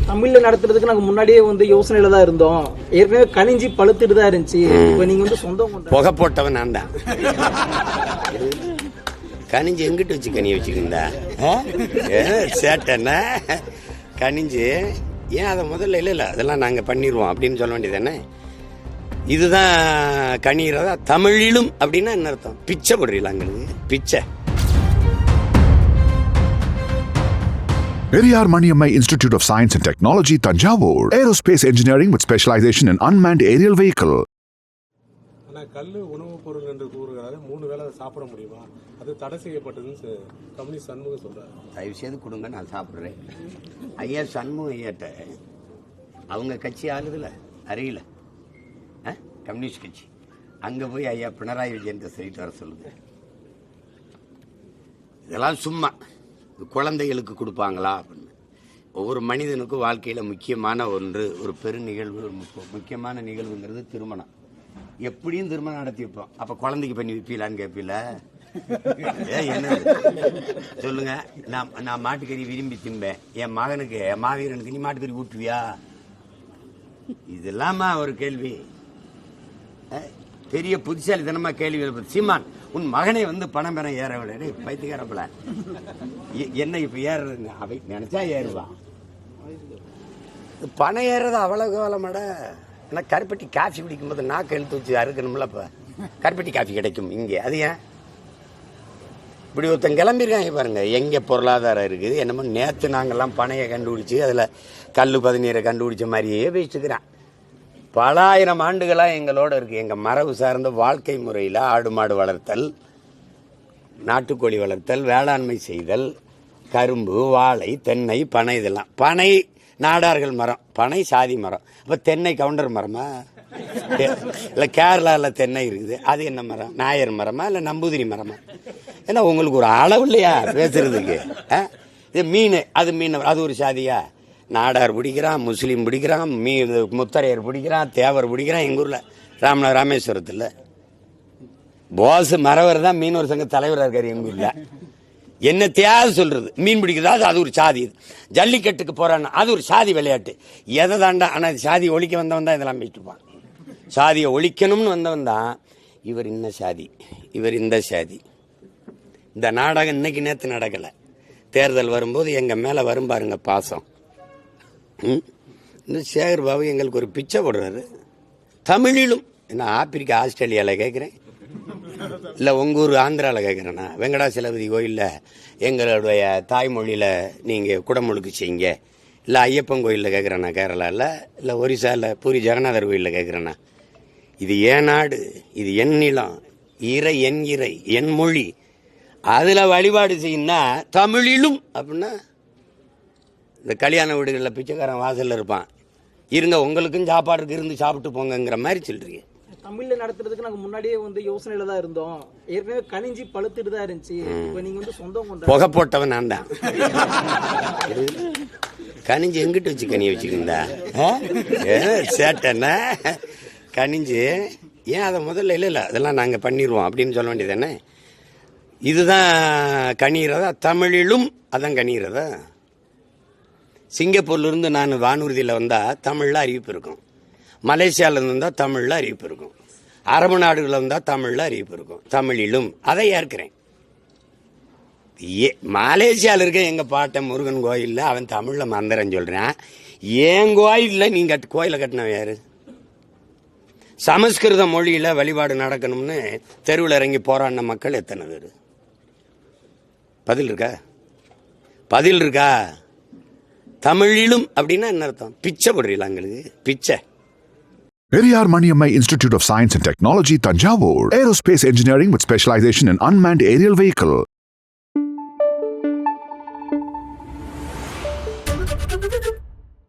தமிழ்ல நடத்துறதுக்கு நாங்க முன்னாடியே யோசனையில தான் இருந்தோம். ஏற்கனவே கனிஞ்சி பழுத்துட்டு தான் இருந்துச்சு. இப்ப நீங்க சொந்தம் புகை போட்டவன் நான் தான். கனிஞ்சு எங்கிட்டு வச்சு கனியை வச்சுக்கிந்தா சேட்டன்னா கனிஞ்சு ஏன் அதை முதல்ல இல்லை அதெல்லாம் நாங்கள் பண்ணிடுவோம் அப்படின்னு சொல்ல வேண்டியதானே. இதுதான் கனிகிறதா தமிழிலும் அப்படின்னா என்ன அர்த்தம்? பிச்சை போடுறீங்களாங்கிறது பிச்சை. Periyar Maniammai Institute of Science and Technology, Tanjavur. Aerospace Engineering with specialization in unmanned aerial vehicle. ஆனால் கல் உணவுப் பொருள் என்று கூறுகிறாரு. 3 வேளை சாப்பிட முடியுமா? அது தடை செய்யப்பட்டதுன்னு கம்யூனிஸ்ட் சண்முகம் சொல்றாரு. தயவு செய்து கொடுங்க, நான் சாப்பிட்றேன். ஐயா சண்முகம் ஐயாட்ட அவங்க கட்சி ஆளுதில்ல அறியல, கம்யூனிஸ்ட் கட்சி. அங்கே போய் ஐயா பினராயி விஜயன் சொல்லிட்டு வர சொல்லுங்க. இதெல்லாம் சும்மா குழந்தைகளுக்கு கொடுப்பாங்களா அப்படின்னு. ஒவ்வொரு மனிதனுக்கும் வாழ்க்கையில் முக்கியமான ஒன்று, ஒரு பெரு நிகழ்வு, ஒரு முக்கியமான நிகழ்வுங்கிறது திருமணம். எப்படியும் திருமணம் நடத்தி வைப்போம். அப்போ குழந்தைக்கு பண்ணி வைப்பீங்களான்னு கேட்பீல? என்ன சொல்லுங்க. நான் மாட்டுக்கறி விரும்பி திம்பேன், என் மகனுக்கு என் மாவீரனுக்கு நீ மாட்டுக்கறி ஊட்டுவியா? இதெல்லாமா ஒரு கேள்வி? பெரிய புத்திசாலித்தனமா கேள்வி. சீமான், உன் மகனை பணம் பெற ஏறவில்லை பைத்தியக்காரப்பல என்ன இப்ப ஏறுறது? அவை நினைச்சா ஏறுவான். பணம் ஏறது அவ்வளவு காலமாட. ஆனா கருப்பட்டி காஃபி குடிக்கும் போது நாக்கு எழுத்து வச்சு அறுக்கணும்ல. இப்ப கருப்பட்டி காஃபி கிடைக்கும் இங்கே. அது ஏன் இப்படி ஒருத்தன் கிளம்பியிருக்காங்க பாருங்க. எங்க பொருளாதாரம் இருக்குது? என்னமோ நேற்று நாங்கெல்லாம் பனையை கண்டுபிடிச்சு அதுல கல்லு பதினீரை கண்டுபிடிச்ச மாதிரியே பேசிட்டுக்கிறான். பல ஆயிரம் ஆண்டுகளாக எங்களோட இருக்கு. எங்கள் மரபு சார்ந்த வாழ்க்கை முறையில் ஆடு மாடு வளர்த்தல், நாட்டுக்கோழி வளர்த்தல், வேளாண்மை செய்தல், கரும்பு, வாழை, தென்னை, பனை. இதெல்லாம் பனை நாடார்கள் மரம், பனை சாதி மரம். அப்போ தென்னை கவுண்டர் மரமா? இல்லை கேரளாவில் தென்னை இருக்குது, அது என்ன மரம்? நாயர் மரமா இல்லை நம்பூதிரி மரமா? ஏன்னா உங்களுக்கு ஒரு அளவு இல்லையா பேசுறதுக்கு? இது மீன், அது மீன், அது ஒரு சாதியா? நாடார் பிடிக்கிறான், முஸ்லீம் பிடிக்கிறான், முத்தரையர் பிடிக்கிறான், தேவர் பிடிக்கிறான். எங்கள் ஊரில் ராமேஸ்வரத்தில் போஸ் மரவர் தான் மீனவர் சங்க தலைவராக இருக்காரு எங்கள் ஊரில். என்ன தேவை சொல்றது? மீன் பிடிக்கிறது அது ஒரு சாதி. ஜல்லிக்கட்டுக்கு போறான்னா அது ஒரு சாதி விளையாட்டு. எதை தாண்டா? ஆனால் சாதி ஒழிக்க வந்தவன் தான் இதெல்லாம் பேசிட்டுப்பான். சாதியை ஒழிக்கணும்னு வந்தவன் தான் இவர் இன்ன சாதி, இவர் இந்த சாதி. இந்த நாடகம் இன்னைக்கு நேற்று நடக்கலை. தேர்தல் வரும்போது எங்கள் மேலே வரும் பாருங்க பாசம். சேகர் பாபு எங்களுக்கு ஒரு பிச்சை போடுறாரு தமிழிலும். நான் ஆப்பிரிக்கா ஆஸ்திரேலியாவில் கேட்குறேன், இல்லை உங்கள் ஊர் ஆந்திராவில் கேட்குறேண்ணா. வெங்கடாசலபதி கோயிலில் எங்களுடைய தாய்மொழியில் நீங்கள் குடமுழுக்கு செய்யுங்க. இல்லை ஐயப்பன் கோயிலில் கேட்குறேண்ணா கேரளாவில், இல்லை ஒரிசாவில் பூரி ஜெகநாதர் கோயிலில் கேட்குறேண்ணா. இது என் நாடு, இது என் நிலம், இறை என் இறை என் மொழி, அதில் வழிபாடு செய்யணும்னா தமிழிலும் அப்படின்னா இந்த கல்யாண வீடுகளில் பிச்சைக்காரன் வாசலில் இருப்பான், இருங்க உங்களுக்கும் சாப்பாடுக்கு இருந்து சாப்பிட்டு போங்கிற மாதிரி சொல்றீங்க. தமிழ்ல நடத்துறதுக்கு நாங்க முன்னாடியே யோசனையில தான் இருந்தோம். ஏற்கனவே கனிஞ்சி பழுத்துட்டு தான் இருந்துச்சு. இப்ப நீங்க சொந்தம் புகை போட்டவன் நான் தான். கனிஞ்சு எங்கிட்டு வச்சு கனியை வச்சுக்கிந்தா சேட்டன்னா கனிஞ்சு ஏன் அதை முதல்ல இல்லை அதெல்லாம் நாங்கள் பண்ணிடுவோம் அப்படின்னு சொல்ல வேண்டியதானே. இதுதான் கனிகிறதா தமிழிலும்? அதான் கனிகிறதா? சிங்கப்பூர்லேருந்து நான் வானூர்தியில் வந்தால் தமிழில் அறிவிப்பு இருக்கும், மலேசியாவிலேருந்து வந்தால் தமிழில் அறிவிப்பு இருக்கும், அரபு நாடுகளில் வந்தால் தமிழில் அறிவிப்பு இருக்கும். தமிழிலும் அதை ஏற்கிறேன். மலேசியாவில் இருக்க எங்கள் பாட்டன் முருகன் கோயிலில் அவன் தமிழில் மந்திரம் சொல்கிறான். என் கோயிலில் நீங்கள் கோயிலை கட்டினவன் யாரு? சமஸ்கிருத மொழியில் வழிபாடு நடக்கணும்னு தெருவில் இறங்கி போராடின மக்கள் எத்தனை பேர்? பதில் இருக்கா? பதில் இருக்கா? தமிழிலும் அப்படின்னா என்ன அர்த்தம்? பிச்சை போடுறீங்களாங்களுக்கு பிச்சை. Periyar Maniammai Institute of Science and Technology, Tanjavur. Aerospace Engineering with specialization in unmanned aerial vehicle.